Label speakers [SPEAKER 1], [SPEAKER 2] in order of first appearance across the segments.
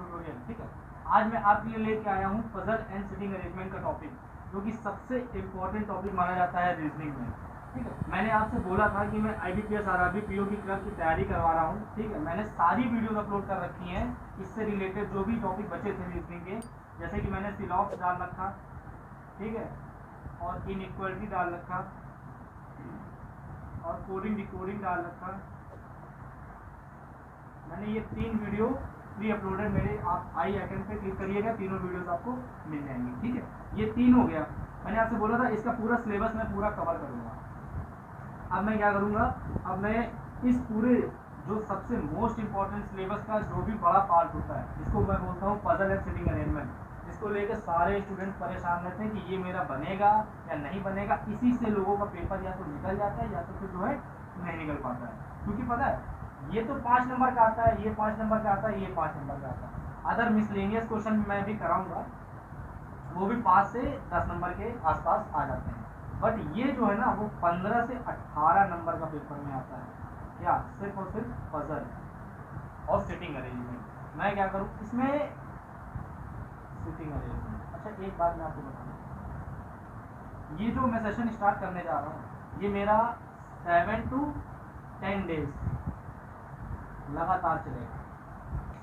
[SPEAKER 1] Tutorial. ठीक है, आज मैं आपके लिए लेके आया हूँ पजल एंड सिटिंग अरेंजमेंट का टॉपिक, जो कि सबसे इम्पोर्टेंट टॉपिक माना जाता है रीजनिंग में। ठीक है, मैंने आपसे बोला था कि मैं IBPS RRB PO की क्लर्क की तैयारी करवा रहा हूँ। ठीक है, मैंने सारी वीडियोस अपलोड कर रखी हैं इससे रिलेटेड जो भी टॉपिक बचे थे रीजनिंग के, जैसे कि मैंने सिलॉक्स डाल रखा, ठीक है, और इनइक्वालिटी डाल रखा, और कोडिंग डिकोडिंग डाल रखा। मैंने ये 3 वीडियो प्री अपलोडेड मेरे, आप आई आइकन पे क्लिक करिएगा, तीनों वीडियोस आपको मिल जाएंगी। ठीक है, ये 3 हो गया। मैंने आपसे बोला था इसका पूरा सिलेबस मैं पूरा कवर करूँगा। अब मैं क्या करूँगा, अब मैं इस पूरे जो सबसे मोस्ट इम्पॉर्टेंट सिलेबस का जो भी बड़ा पार्ट होता है, जिसको मैं बोलता हूँ पजल एंड सिटिंग अरेंजमेंट, जिसको लेकर सारे स्टूडेंट परेशान रहते हैं कि ये मेरा बनेगा या नहीं बनेगा। इसी से लोगों का पेपर या तो निकल जाता है या तो फिर जो है नहीं निकल पाता है। क्योंकि पता है ये तो 5 नंबर का आता है, ये 5 नंबर का आता है, ये 5 नंबर का आता है। अदर मिसलेनियस क्वेश्चन मैं भी कराऊंगा, वो भी 5 से 10 नंबर के आसपास आ जाते हैं। बट ये जो है ना वो 15 से 18 नंबर का पेपर में आता है। क्या? सिर्फ और सिर्फ पजल और सिटिंग अरेंजमेंट। मैं क्या करूँ इसमें, सिटिंग अरेंजमेंट। अच्छा, एक बात मैं आपको बताऊँ, ये जो मैं सेशन स्टार्ट करने जा रहा हूँ, ये मेरा 7 to 10 डेज लगातार चलेगा।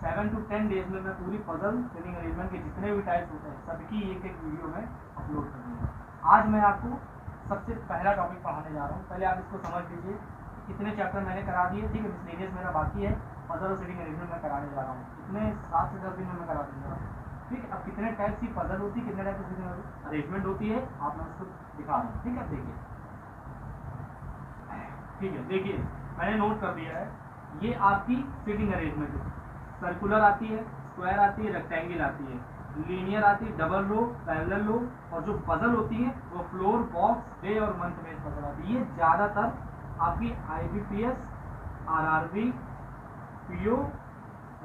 [SPEAKER 1] 7 to 10 डेज में मैं पूरी पजल सिटिंग अरेंजमेंट के जितने भी टाइप्स होते हैं सबकी एक एक वीडियो में अपलोड कर दूँगा। आज मैं आपको सबसे पहला टॉपिक पढ़ाने जा रहा हूँ। पहले आप इसको समझ लीजिए, कितने चैप्टर मैंने करा दिए। ठीक है, मिसलेनियस मेरा बाकी है, पजल और सिटिंग अरेंजमेंट मैं कराने जा रहा हूँ। कितने 7 से 10 दिन में मैं करा दूँगा। ठीक है, अब कितने टाइप की पजल होती है, कितने टाइप की सिटिंग अरेंजमेंट होती है, आप मैं उसको दिखा रहा हूँ। ठीक है, देखिए, ठीक है, देखिए मैंने नोट कर दिया है। ये आपकी सिटिंग अरेंजमेंट है। सर्कुलर आती है, स्क्वायर आती है, रेक्टेंगल आती है, लीनियर आती है, डबल रो, पैरेलल रो, और जो पजल होती है वो फ्लोर, बॉक्स, डे और मंथ बेस्ड पजल आती है। ये ज़्यादातर आपकी IBPS RRB PO,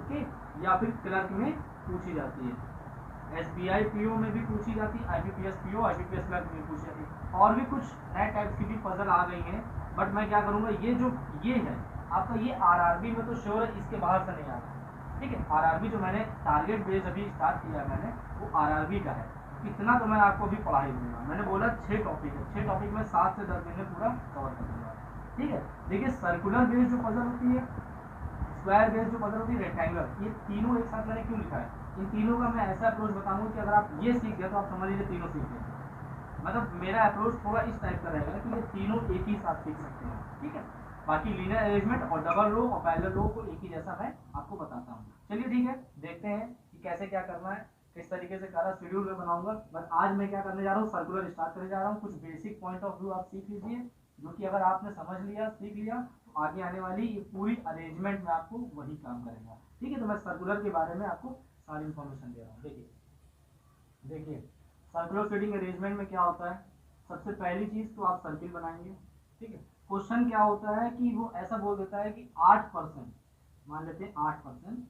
[SPEAKER 1] ओके, या फिर क्लर्क में पूछी जाती है। SBI PO में भी पूछी जाती है, IBPS PO, IBPS क्लर्क में पूछी जाती है। और भी कुछ नए टाइप्स की भी पजल आ गई हैं, बट मैं क्या करूँगा, ये जो ये है आपका, ये RRB में तो श्योर है, इसके बाहर से नहीं आता। ठीक है, RRB जो मैंने टारगेट बेस्ड अभी स्टार्ट किया है मैंने, वो RRB का है। इतना तो मैं आपको अभी पढ़ा ही दूंगा। मैंने बोला 6 टॉपिक है, 6 टॉपिक में 7 से 10 दिन में पूरा कवर कर दूंगा। ठीक है, देखिए सर्कुलर बेस्ड जो पजल होती है, स्क्वायर बेस्ड जो पजल होती है, रेक्टेंगुलर, ये तीनों एक साथ मैंने क्यों लिखा है, इन तीनों का मैं ऐसा अप्रोच बताऊंगा कि अगर आप ये सीख गए तो आप समझ लीजिए तीनों सीख गए। मतलब मेरा अप्रोच थोड़ा इस टाइप का रहेगा कि ये तीनों एक ही साथ सीख सकते हैं। ठीक है, बाकी लीनियर अरेंजमेंट और डबल रो और पैरेलल रो को एक ही जैसा मैं आपको बताता हूँ। चलिए ठीक है, देखते हैं कि कैसे क्या करना है, किस तरीके से सारा शेड्यूल में बनाऊंगा। बट आज मैं क्या करने जा रहा हूँ, सर्कुलर स्टार्ट करने जा रहा हूँ। कुछ बेसिक पॉइंट ऑफ व्यू आप सीख लीजिए, जो कि अगर आपने समझ लिया, सीख लिया, तो आगे आने वाली ये पूरी अरेंजमेंट में आपको वही काम करेगा। ठीक है, तो मैं सर्कुलर के बारे में आपको सारी इन्फॉर्मेशन दे रहा हूँ। देखिए सर्कुलर सिटिंग अरेंजमेंट में क्या होता है, सबसे पहली चीज तो आप सर्किल बनाएंगे। ठीक है, क्वेश्चन क्या होता है कि वो ऐसा बोल देता है कि 8%, मान लेते हैं 8%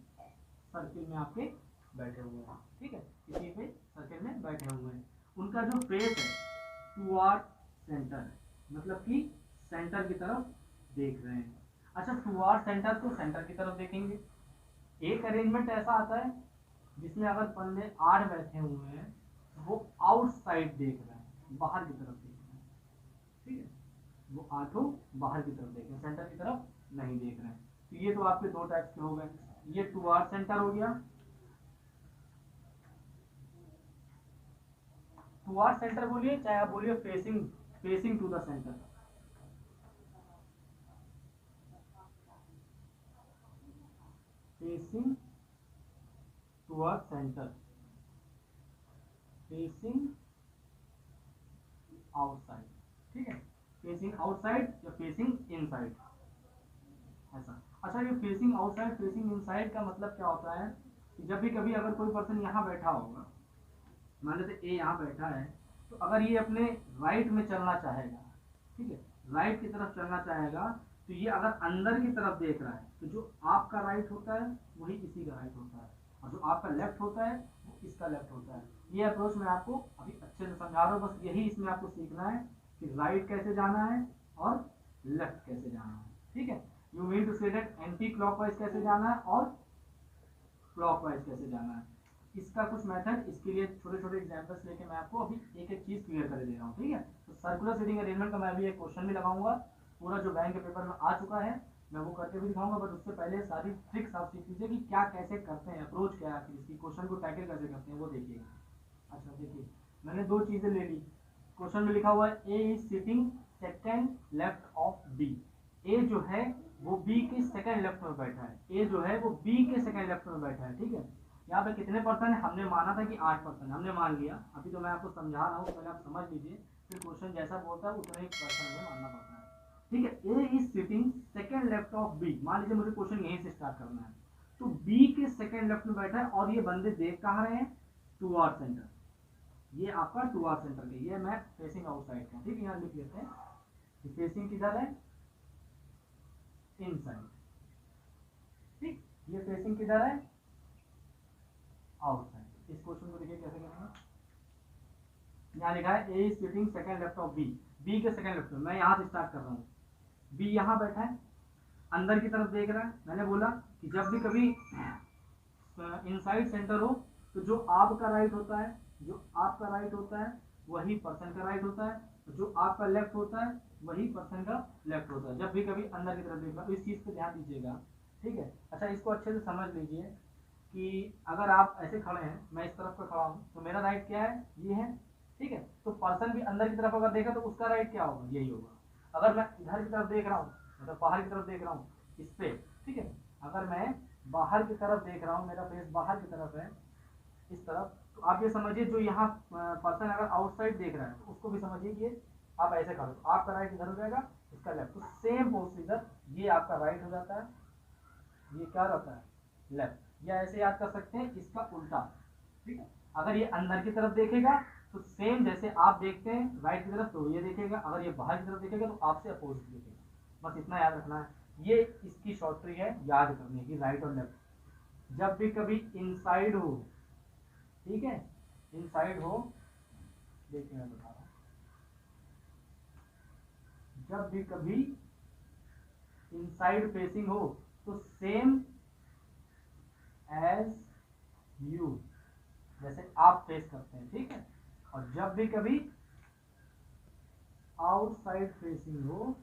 [SPEAKER 1] सर्किल में आपके बैठे हुए हैं। ठीक है, किसी पे सर्किल में बैठे हुए हैं, उनका जो फेस है टुवर्ड सेंटर है, मतलब कि सेंटर की तरफ देख रहे हैं। अच्छा, टुवर्ड सेंटर तो सेंटर की तरफ देखेंगे। एक अरेंजमेंट ऐसा आता है जिसमें अगर बंदे 8 बैठे हुए हैं, वो आउटसाइड देख रहे हैं, बाहर की तरफ देख रहे हैं। ठीक है, वो 8 बाहर की तरफ देख रहे हैं, सेंटर की तरफ नहीं देख रहे हैं। तो ये तो आपके 2 टाइप्स के हो गए। ये टुवर्ड सेंटर हो गया। टुवर्ड सेंटर बोलिए, चाहे आप बोलिए facing, facing to the centre. Facing toward centre, facing outside. ठीक है, फेसिंग आउटसाइड या फेसिंग इनसाइड, ऐसा। अच्छा, ये फेसिंग आउटसाइड, फेसिंग इनसाइड का मतलब क्या होता है कि जब भी कभी अगर कोई पर्सन यहाँ बैठा होगा, मान लेते ए यहाँ बैठा है, तो अगर ये अपने राइट में चलना चाहेगा, ठीक है, राइट की तरफ चलना चाहेगा, तो ये अगर अंदर की तरफ देख रहा है, तो जो आपका राइट होता है वही इसी का राइट होता है, और जो आपका लेफ्ट होता है वो इसका लेफ्ट होता है। ये अप्रोच मैं आपको अभी अच्छे से समझा रहा हूँ, बस यही इसमें आपको सीखना है कि राइट कैसे जाना है और लेफ्ट कैसे जाना है। ठीक है, you mean to say that anti clockwise कैसे जाना है और क्लॉकवाइज कैसे जाना है, इसका कुछ मेथड, इसके लिए छोटे छोटे एग्जांपल्स लेके मैं आपको अभी एक एक चीज क्लियर कर दे रहा हूँ, ठीक है। तो सर्कुलर सीटिंग अरेंजमेंट का मैं अभी एक क्वेश्चन भी लगाऊंगा, पूरा जो बैंक के पेपर में आ चुका है मैं वो करके भी दिखाऊंगा, बट उससे पहले सारी ट्रिक्स आप सीख लीजिए कि क्या कैसे करते हैं, अप्रोच क्या है इसकी, क्वेश्चन को टैकल कैसे करते हैं वो देखिएगा। अच्छा देखिए, मैंने दो चीजें ले ली, क्वेश्चन में लिखा हुआ है A is sitting second left of B, A जो है वो बी के सेकंड लेफ्ट में बैठा है, ए जो है वो बी के सेकंड लेफ्ट में बैठा है, ठीक है। यहाँ पे कितने परसेंट, हमने माना था कि 8%, हमने मान लिया, अभी तो मैं आपको समझा रहा हूँ, पहले आप समझ लीजिए, फिर क्वेश्चन जैसा बोलता है उतना ही परसेंट में मानना पड़ता है, ठीक है। A is sitting second left of B, मान लीजिए मुझे क्वेश्चन यहीं से स्टार्ट करना है, तो बी के सेकंड लेफ्ट में बैठा है और ये बंदे देख कहाँ रहे हैं, टुवर्ड सेंटर, ये आपका टुवर्ड सेंटर के, ये मैं फेसिंग आउटसाइड का, ठीक है, यहाँ लिख लेते हैं, फेसिंग किधर है, इनसाइड, ठीक, ये फेसिंग किधर है, आउटसाइड। इस क्वेश्चन को देखिए कैसे करेंगे, यहाँ लिखा है A is sitting second left of B, B के सेकंड लेफ्ट में, मैं यहाँ से स्टार्ट कर रहा हूँ, बी यहाँ बैठा है, अंदर की तरफ देख रहा है, मैंने बोला कि जब भी कभी इनसाइड सेंटर हो तो जो आपका राइट होता है, जो आपका राइट होता है वही पर्सन का राइट होता है, जो आपका लेफ्ट होता है वही पर्सन का लेफ्ट होता है, जब भी कभी अंदर की तरफ देखना, तो इस चीज पे ध्यान दीजिएगा, ठीक है। अच्छा इसको अच्छे से समझ लीजिए कि अगर आप ऐसे खड़े हैं, मैं इस तरफ पे खड़ा हूँ, तो मेरा राइट क्या है, ये है, ठीक है, तो पर्सन भी अंदर की तरफ अगर देखा तो उसका राइट क्या होगा, यही होगा। अगर मैं इधर की तरफ देख रहा हूँ, मतलब बाहर की तरफ देख रहा हूँ इस पे, ठीक है, अगर मैं बाहर की तरफ देख रहा हूँ, मेरा फेस बाहर की तरफ है इस तरफ, तो आप ये समझिए जो यहाँ पर्सन अगर आउटसाइड देख रहा है तो उसको भी समझिए कि आप ऐसे खड़े, तो आपका राइट इधर हो जाएगा, इसका लेफ्ट, तो सेम प्रोसीजर, ये आपका राइट हो जाता है, ये क्या रहता है, लेफ्ट, या ऐसे याद कर सकते हैं इसका उल्टा, ठीक है। अगर ये अंदर की तरफ देखेगा तो सेम जैसे आप देखते हैं राइट की तरफ, तो ये देखेगा, अगर ये बाहर की तरफ देखेगा तो आपसे अपोजिट देखेगा, बस इतना याद रखना है, ये इसकी शॉर्ट ट्रिक है याद करने की, राइट और लेफ्ट। जब भी कभी इनसाइड हो, ठीक है, इनसाइड हो, देखिए मैं बता रहा हूं, जब भी कभी इनसाइड फेसिंग हो तो सेम एज यू, जैसे आप फेस करते हैं, ठीक है, और जब भी कभी आउटसाइड फेसिंग हो,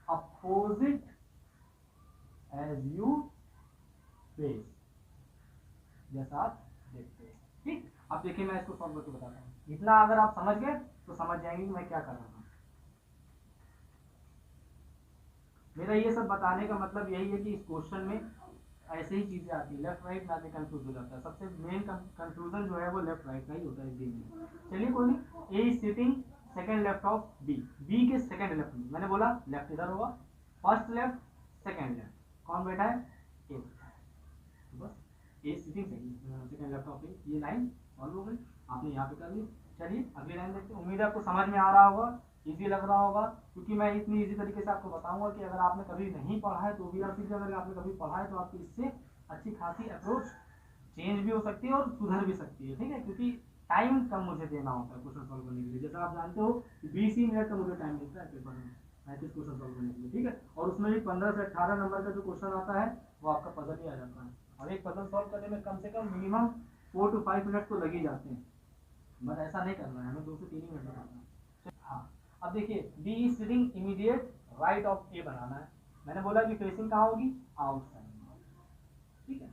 [SPEAKER 1] अपोजिट एज यू फेस, जैसा आप देखते हैं, ठीक। अब देखिए मैं इसको सॉल्व करके बताता हूँ, इतना अगर आप समझ गए तो समझ जाएंगे कि मैं क्या कर रहा हूँ। मेरा ये सब बताने का मतलब यही है कि इस क्वेश्चन में ऐसे ही चीजें आती है, लेफ्ट राइट ना कंफ्यूज हो जाता है, सबसे मेन कंफ्यूजन जो है वो लेफ्ट राइट का ही होता है इस दिन में। चलिए कोई नहीं, A is sitting second left of B, B के सेकंड लेफ्ट में, मैंने बोला लेफ्ट इधर होगा, फर्स्ट लेफ्ट सेकंड लेफ्ट, कौन बैठा है, ए बैठा है, तो बस ए सिटिंग सेकंड लेफ्ट ऑफ ए, ये लाइन सॉल्व हो गई, आपने यहाँ पे कर ली। चलिए अगली लाइन देखते हैं, उम्मीद है आपको समझ में आ रहा होगा, इजी लग रहा होगा, क्योंकि मैं इतनी इजी तरीके से आपको बताऊंगा कि अगर आपने कभी नहीं पढ़ा है तो भी आप सीख, अगर आपने कभी पढ़ा है तो आपकी इससे अच्छी खासी अप्रोच चेंज भी हो सकती है और सुधर भी सकती है, ठीक है, क्योंकि टाइम कम मुझे देना होता है क्वेश्चन सॉल्व करने के लिए, जैसा आप जानते हो 20 ही मिनट का मुझे टाइम मिलता है पेपर में 35 क्वेश्चन सॉल्व करने के लिए, ठीक है, और उसमें भी 15 से 18 नंबर का जो क्वेश्चन आता है वो आपका पजल ही आ जाता है, और एक पजल सॉल्व करने में कम से कम मिनिमम 4 to 5 मिनट तो लग ही जाते हैं, बट ऐसा नहीं करना है, हमें 2 से 3 मिनट में करना है। हाँ अब देखिए, B is sitting immediate right of A बनाना है, मैंने बोला कि फेसिंग कहाँ होगी, आउटसाइड, ठीक है।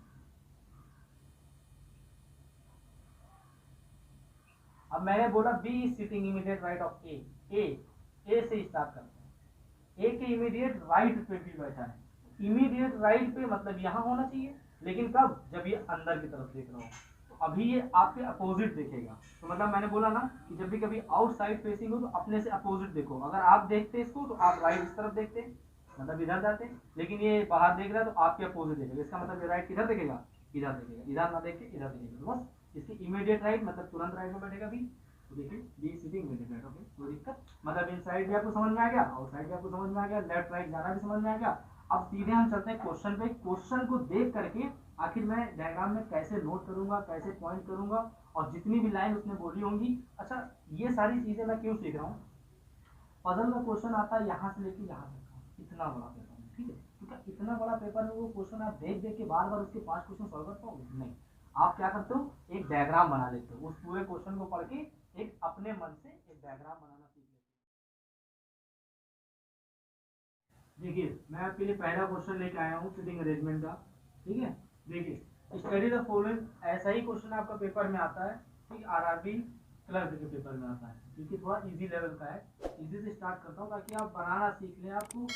[SPEAKER 1] अब मैंने बोला B is sitting immediate right of A, A से स्टार्ट करते हैं, ए के इमीडिएट राइट पे भी बैठा है, इमीडिएट राइट पे मतलब यहाँ होना चाहिए, लेकिन कब, जब ये अंदर की तरफ देख रहा हो, अभी ये आपके अपोजिट देखेगा, तो मतलब मैंने बोला ना कि जब भी कभी आउटसाइड फेसिंग हो तो अपने से अपोजिट देखो, अगर आप देखते इसको तो आप राइट इस तरफ देखते, मतलब इधर जाते, लेकिन ये बाहर देख रहा है तो आपके अपोजिट देखेगा, इसका मतलब ये राइट किधर देखेगा, इधर देखेगा, इधर ना देख के इधर देखेगा, तो बस इसकी इमीडिएट राइट मतलब तुरंत राइट में बैठेगा भी, तो देखिए be sitting immediate right, okay कोई दिक्कत, मतलब इनसाइड भी आपको समझ में आ गया, आउटसाइड भी आपको समझ में आ गया, लेफ्ट राइट जाना भी समझ में आ गया। अब सीधे हम चलते हैं क्वेश्चन पे, क्वेश्चन को देख करके आखिर मैं डायग्राम में कैसे नोट करूंगा, कैसे पॉइंट करूंगा, और जितनी भी लाइन उसने बोली होंगी। अच्छा ये सारी चीजें मैं क्यों सीख रहा हूँ, पजल का क्वेश्चन आता है यहाँ से लेके यहाँ तक, इतना बड़ा पेपर है, ठीक है, क्योंकि इतना बड़ा पेपर में वो क्वेश्चन आप देख देख के बार बार उसके 5 क्वेश्चन सॉल्व कर पाओगे नहीं। आप क्या करते हो, एक डायग्राम बना लेते हो, उस पूरे क्वेश्चन को पढ़ के एक अपने मन से एक डायग्राम बनाना सीख लेते हो। देखिए मैं आपके लिए पहला क्वेश्चन लेके आया हूँ सिटिंग अरेंजमेंट का। ठीक है, देखिए स्टडी द फॉलोइंग, ऐसा ही क्वेश्चन आपका पेपर में आता है, ठीक, आरआरबी क्लर्क के पेपर में आता है, क्योंकि थोड़ा इजी लेवल का है। इजी से स्टार्ट करता हूँ ताकि आप बनाना सीख लें, आपको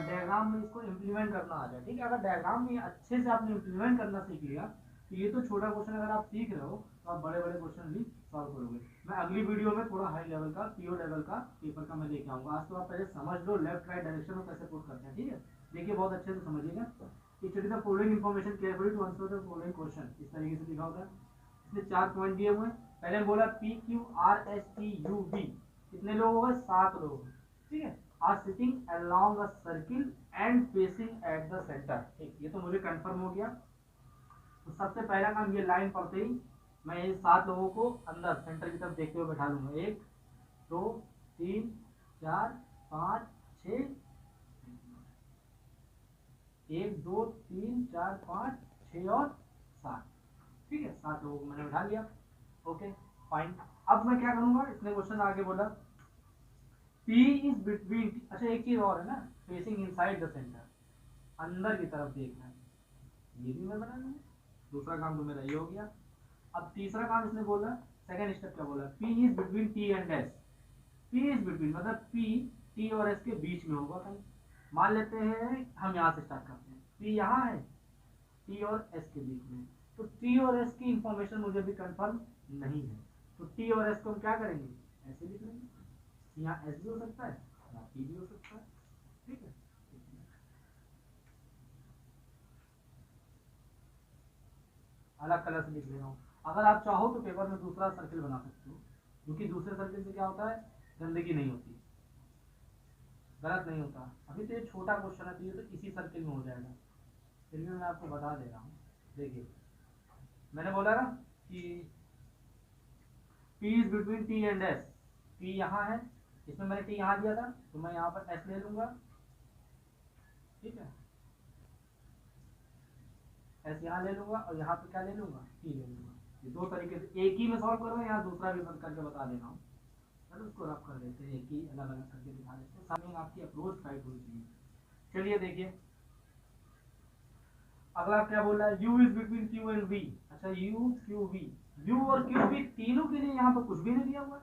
[SPEAKER 1] डायग्राम में इसको इम्प्लीमेंट करना आ जाए। ठीक है, अगर डायग्राम में अच्छे से आपने इम्प्लीमेंट करना सीख लिया तो ये तो छोटा क्वेश्चन अगर आप सीख रहे हो तो आप बड़े बड़े क्वेश्चन भी सॉल्व करोगे। मैं अगली वीडियो में थोड़ा हाई लेवल का पीओ लेवल का पेपर का मैं लेके आऊँगा। आज तो आप पहले समझ लो लेफ्ट राइट डायरेक्शन में कैसे पुट करते हैं। ठीक है, देखिए बहुत अच्छे से समझिएगा। Study the following information carefully to answer the following question, इस तरीके से लिखा होगा। इसमें 4 पॉइंट दिए हुए हैं। पहले बोला P Q R S T U V, कितने लोग हो गए, 7 लोग। ठीक है, are sitting along a circle and facing at the centre. ठीक, ये तो मुझे कंफर्म हो गया। तो सबसे पहला काम, ये लाइन पढ़ते ही मैं इन 7 लोगों को अंदर सेंटर की तरफ देखते हुए बैठा लूंगा। 1 2 3 4 5 6, 1 2 3 4 5 6 और 7। ठीक है, 7 लोगों को मैंने बैठा लिया। Okay fine. अब मैं क्या करूंगा, इसने क्वेश्चन आगे बोला P इज बिटवीन, अच्छा एक चीज और है ना, फेसिंग इनसाइड द सेंटर, अंदर की तरफ देखना है, ये भी मैं बना लूंगा। दूसरा काम तो मेरा ये हो गया। अब तीसरा काम इसने बोला, सेकंड स्टेप क्या बोला, P is between T and S। P is between मतलब P T और S के बीच में होगा कहीं। मान लेते हैं हम यहाँ से स्टार्ट करते हैं, P यहाँ है, T और S के बीच में, तो T और S की इंफॉर्मेशन मुझे भी कंफर्म नहीं है, तो T और S को हम क्या करेंगे, ऐसे लिख लेंगे। यहाँ S भी हो सकता है, यहाँ P भी हो सकता है। ठीक है, अलग कलर से लिख ले रहा हूँ। अगर आप चाहो तो पेपर में दूसरा सर्किल बना सकते हो, क्योंकि दूसरे सर्किल से क्या होता है, गंदगी नहीं होती, गलत नहीं होता। अभी तो ये छोटा क्वेश्चन है तो ये तो इसी सर्किल में हो जाएगा, फिर भी मैं आपको बता दे रहा हूँ। देखिए मैंने बोला ना कि P is between T and S, P यहाँ है, इसमें मैंने T यहाँ दिया था तो मैं यहाँ पर S ले लूंगा। ठीक है, S यहाँ ले लूंगा और यहाँ पे क्या ले लूंगा, T ले लूंगा। ये दो तरीके से एक ही में सॉल्व करो, यहाँ दूसरा भी बंद करके बता दे रहा हूँ। चलो उसको रब कर देते हैं, एक ही अलग अलग करके दिखा देते हैं, सामने आपकी अप्रोच राइट होनी चाहिए। चलिए देखिए अगला क्या बोल रहा है, U is between Q and V। अच्छा U Q V, U और Q V तीनों के लिए यहाँ पर कुछ भी नहीं दिया हुआ,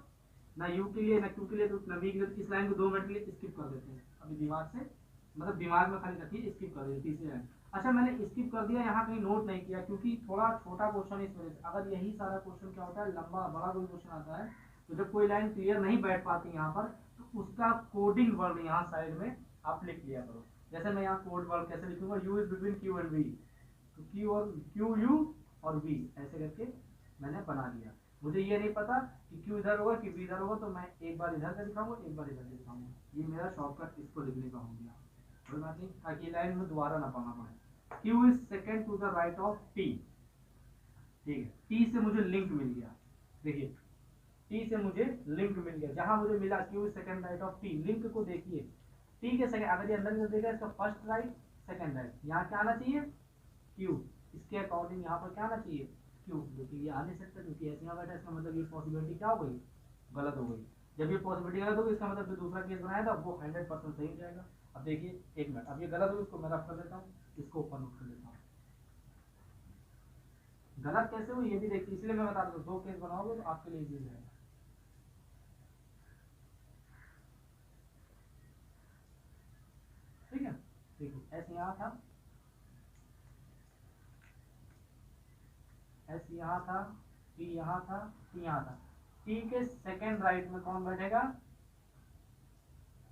[SPEAKER 1] ना U के लिए ना Q के लिए ना V के लिए। इस लाइन को 2 मिनट के लिए स्किप कर देते हैं, अभी दिमाग से मतलब दिमाग में खाली रखिए, स्किप कर देते तीसरी लाइन। अच्छा मैंने स्किप कर दिया, यहाँ कहीं नोट नहीं किया क्योंकि थोड़ा छोटा क्वेश्चन है इस वजह से। अगर यही सारा क्वेश्चन क्या होता है, लंबा बड़ा कोई क्वेश्चन आता है तो जब कोई लाइन क्लियर नहीं बैठ पाती यहाँ पर तो उसका कोडिंग वर्ड यहाँ साइड में आप लिख लिया करो। जैसे मैं यहाँ कोड वर्ड कैसे लिखूंगा, U is between Q and V, तो Q और Q U और V ऐसे करके मैंने बना दिया। मुझे ये नहीं पता कि Q इधर होगा कि V इधर होगा, तो मैं एक बार इधर से दिखाऊंगा एक बार इधर से दिखाऊंगा, ये मेरा शॉर्टकट इसको लिखने का हो गया। कोई बात नहीं, ताकि लाइन में दोबारा ना पढ़ना पड़े। Q is second to the right of T। ठीक है, T से मुझे लिंक मिल गया। देखिए T से मुझे लिंक मिल गया, जहां मुझे मिला Q is second right of T, link को देखिए T के सेकेंड, अगर ये अंदर में देखा इसका फर्स्ट राइट सेकेंड राइट, यहाँ क्या आना चाहिए Q, इसके अकॉर्डिंग यहाँ पर क्या आना चाहिए Q, लेकिन ये आ नहीं सकता क्योंकि ऐसे यहाँ बैठा, इसका मतलब ये पॉसिबिलिटी क्या हो गई, गलत हो गई। जब ये पॉसिबिलिटी गलत होगी इसका मतलब जो दूसरा केस बनाया था वो 100% सही हो जाएगा। अब देखिए एक मिनट, अब ये गलत होगी, इसको मैं रफ कर देता हूँ, इसको ऊपर नोट कर देता हूँ। गलत कैसे हुई ये भी देखिए, इसलिए मैं बता दूँ 2 केस बनाओगे तो आपके लिए इजी रहेगा। ठीक है, देखिए ऐसे यहाँ था, एस यहाँ था, टी यहाँ था, टी यहाँ था। टी के सेकेंड राइट में कौन बैठेगा,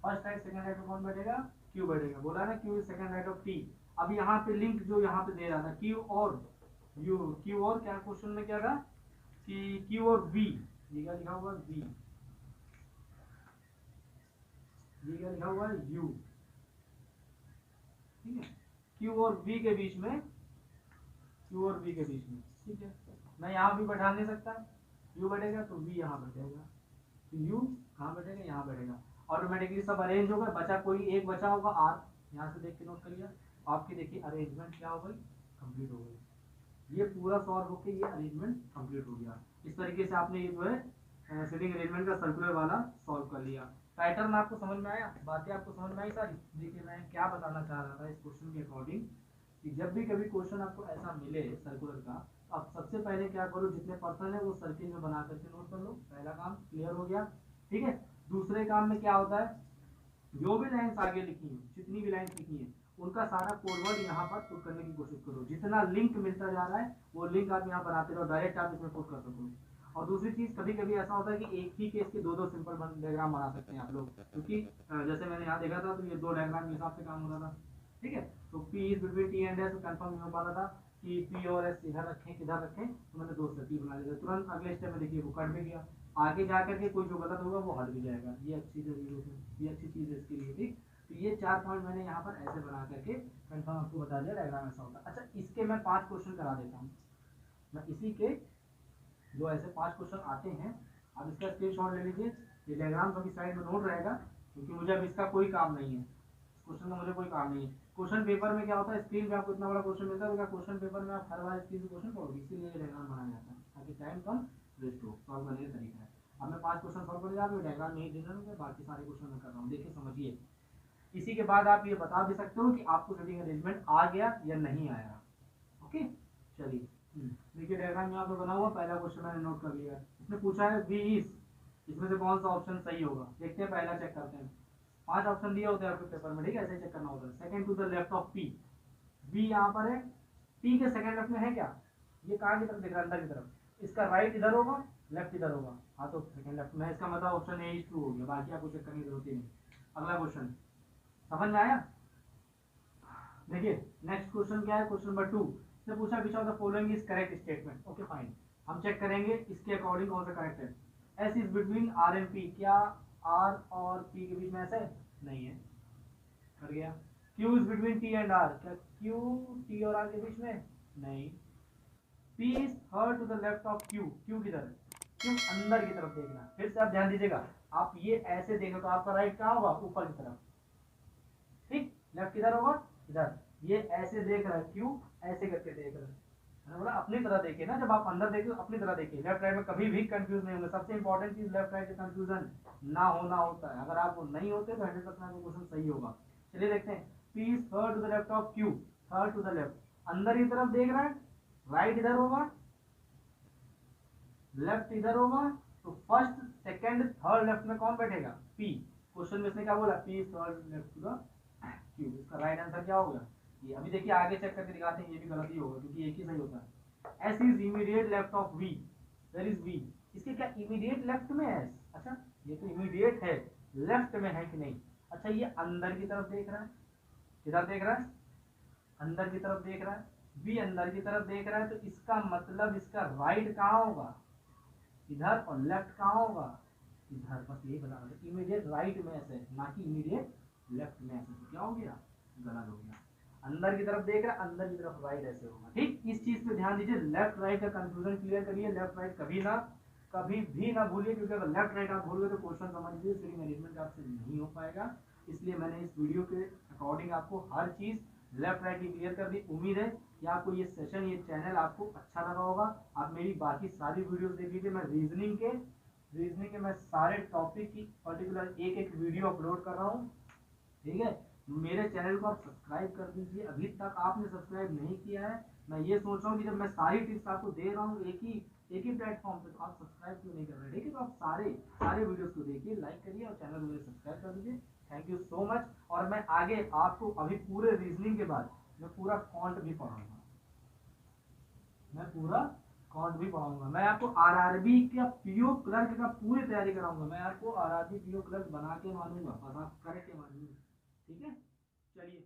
[SPEAKER 1] फर्स्ट राइट सेकेंड राइट में कौन बैठेगा, क्यू बैठेगा। बोला ना Q second right of T. अब यहाँ पे लिंक जो यहाँ पे दे रहा था क्यू और यू, क्यू और क्या क्वेश्चन में क्या था कि क्यू और वी, ये क्या लिखा हुआ वी, ये क्या लिखा हुआ है यू। ठीक है, क्यू और वी के बीच में, क्यू और वी के बीच में। ठीक है, मैं यहाँ भी बैठा नहीं सकता, यू बैठेगा तो वी यहाँ बैठेगा, तो यू कहाँ बैठेगा, यहाँ बैठेगा। ऑटोमेटिकली सब अरेंज होगा, बचा कोई एक बचा होगा आर, यहाँ से देख के नोट कर लिया। आपकी देखिए अरेंजमेंट क्या हो गई, कंप्लीट हो गई। ये पूरा सॉल्व होके ये अरेंजमेंट कंप्लीट हो गया। इस तरीके से आपने ये जो है सीटिंग अरेंजमेंट का सर्कुलर वाला सॉल्व कर लिया। पैटर्न आपको समझ में आया, बातें आपको समझ में आई सारी। देखिए मैं क्या बताना चाह रहा था इस क्वेश्चन के अकॉर्डिंग कि जब भी कभी क्वेश्चन आपको ऐसा मिले सर्कुलर का, तो आप सबसे पहले क्या करो, जितने पर्सन है वो सर्किल में बना करके नोट कर लो। पहला काम क्लियर हो गया, ठीक है। दूसरे काम में क्या होता है, जो भी लाइन्स आगे लिखी है, जितनी भी लाइन्स लिखी है, उनका सारा कोडवर्ड यहाँ पर पुट करने की कोशिश करो। जितना लिंक मिलता जा रहा है वो लिंक आप यहाँ बनाते रहो, डायरेक्ट आप इसमें पुट कर सको। और दूसरी चीज, कभी कभी ऐसा होता है कि एक ही केस के दो दो सिंपल डायग्राम बना सकते हैं आप लोग, क्योंकि जैसे मैंने यहाँ देखा था तो ये दो डायग्राम के हिसाब से काम हो रहा था, ठीक है। तो P is between T and S confirm नहीं हो पा रहा था कि P और S इधर रखें किधर रखें, तो मैंने दो सर्किल बना दिया। तुरंत अगले स्टेप में देखिए वो कट भी गया। आगे जाकर के कोई जो गलत होगा वो हट भी जाएगा। ये अच्छी ये अच्छी चीज़ है इसके लिए, ठीक। तो ये 4 पॉइंट मैंने यहाँ पर ऐसे बना करके कंफर्म आपको बता दिया, डायग्राम ऐसा होता है। अच्छा, इसके मैं 5 क्वेश्चन करा देता हूँ। मैं इसी के जो ऐसे 5 क्वेश्चन आते हैं, आप इसका स्क्रीनशॉट ले लीजिए। ये डायग्राम अभी साइड में नोट रहेगा, क्योंकि मुझे अब इसका कोई काम नहीं है, इस क्वेश्चन का मुझे कोई काम नहीं है। क्वेश्चन पेपर में क्या होता है, स्क्रीन पे आपको इतना बड़ा क्वेश्चन मिलता है, क्वेश्चन पेपर में आप हर बार स्क्रीन से क्वेश्चन पढ़ोगे, इसीलिए डायग्राम बनाया जाता है ताकि टाइम कम वेस्ट हो। सॉल्व करने का तरीका है। अब मैं 5 क्वेश्चन सॉल्व करने जा रहा हूँ, डायग्राम नहीं देना है, बाकी सारे क्वेश्चन मैं कर रहा हूँ। देखिए समझिए, इसी के बाद आप ये बता भी सकते हो कि आपको सेटिंग अरेंजमेंट आ गया या नहीं आया। ओके, चलिए देखिए डायग्राम यहाँ पे बना हुआ। पहला क्वेश्चन मैंने नोट कर लिया। इसने पूछा है बी इज, इसमें से कौन सा ऑप्शन सही होगा, देखते हैं। पहला चेक करते हैं। 5 ऑप्शन दिए होते हैं आपके पेपर में, ठीक है, ऐसे चेक करना होता है। Second to the left of P, B यहाँ पर है, पी के सेकंड लेफ्ट में है क्या, ये कहाँ की तरफ दिख रहा है, अंदर की तरफ। इसका राइट इधर होगा, लेफ्ट इधर होगा। हाँ, तो सेकंड लेफ्ट में, इसका मतलब ऑप्शन ए इज ट्रू हो गया। बाकी आपको चेक करने की जरूरत ही नहीं। अगला क्वेश्चन समझ में आया। देखिए नेक्स्ट क्वेश्चन क्या है, क्वेश्चन नंबर 2 से पूछा which of the following is correct statement. Okay fine, हम चेक करेंगे इसके अकॉर्डिंग कौन सा करेक्ट है। S is between R and P, क्या आर और पी के बीच में ऐसे नहीं है, कर गया। Q is between T and R, क्या क्यू टी और आर के बीच में नहीं। P is her to the left of Q, Q किधर है, क्यू अंदर की तरफ देखना। फिर से आप ध्यान दीजिएगा, आप ये ऐसे देखो तो आपका राइट कहाँ होगा, ऊपर की तरफ, ठीक। लेफ्ट किधर होगा, इधर। ये ऐसे देख रहा है, क्यू ऐसे करके देख रहा है, बोला अपनी तरह देखिए ना। जब आप अंदर देखिए अपनी तरह देखिए, लेफ्ट राइट में कभी भी कंफ्यूज नहीं होंगे। सबसे इंपॉर्टेंट चीज लेफ्ट राइट का कंफ्यूजन ना होना होता है। अगर आप वो नहीं होते तो 100% आपका क्वेश्चन सही होगा। चलिए देखते हैं। P is third to the left of Q, third to the left, अंदर की तरफ देख रहा है, राइट इधर होगा, लेफ्ट इधर होगा। तो फर्स्ट सेकंड थर्ड लेफ्ट में कौन बैठेगा, पी। क्वेश्चन में इसने क्या बोला, P is third left to the Q. इसका राइट आंसर क्या होगा, ये। अभी देखिए आगे चेक करके दिखाते हैं, ये भी गलत ही होगा क्योंकि एक ही सही होता है। S is immediate left of V, where is V, इसके क्या इमीडिएट लेफ्ट में है। अच्छा, ये तो इमीडिएट है, लेफ्ट में है कि नहीं। अच्छा, ये अंदर की तरफ देख रहा है, किधर देख रहा है, अंदर की तरफ देख रहा है। बी अंदर की तरफ देख रहा है, तो इसका मतलब इसका राइट कहाँ होगा, इधर, और लेफ्ट कहाँ होगा, इधर। बस यही बता रहा है, इमीडिएट राइट में ऐसे, ना कि इमीडिएट लेफ्ट में ऐसे। तो क्या हो गया, गलत हो गया। अंदर की तरफ देख रहा है, अंदर की तरफ राइट ऐसे होगा, ठीक। इस चीज पे ध्यान दीजिए, लेफ्ट राइट का कंफ्यूजन क्लियर करिए। लेफ्ट राइट कभी भी ना भूलिए, क्योंकि अगर लेफ्ट राइट आप भूल गए तो क्वेश्चन समझ लीजिए सीटिंग अरेंजमेंट आपसे नहीं हो पाएगा। इसलिए मैंने इस वीडियो के अकॉर्डिंग आपको हर चीज लेफ्ट राइट की क्लियर कर दी। उम्मीद है कि आपको ये सेशन, ये चैनल आपको अच्छा लगा होगा। आप मेरी बाकी सारी वीडियोस देख लीजिए। मैं रीजनिंग के मैं सारे टॉपिक की पर्टिकुलर एक एक वीडियो अपलोड कर रहा हूँ, ठीक है। मेरे चैनल को आप सब्सक्राइब कर दीजिए, अभी तक आपने सब्सक्राइब नहीं किया है। मैं ये सोच रहा हूँ कि जब मैं सारी टिप्स आपको दे रहा हूँ एक ही प्लेटफॉर्म पे, तो आप सब्सक्राइब क्यों नहीं कर रहे, ठीक है। तो आप सारे वीडियोस को देखिए, लाइक करिए और चैनल को मेरे सब्सक्राइब कर दीजिए। Thank you so much. और मैं आगे आपको अभी पूरे रीजनिंग के बाद मैं पूरा कॉन्ट भी पढ़ाऊंगा, मैं आपको आरआरबी का पीओ क्लर्क का पूरी तैयारी कराऊंगा। मैं आपको आरआरबी पीओ क्लर्क बना के मानूंगा, बस आप करके मानिए, ठीक है। चलिए।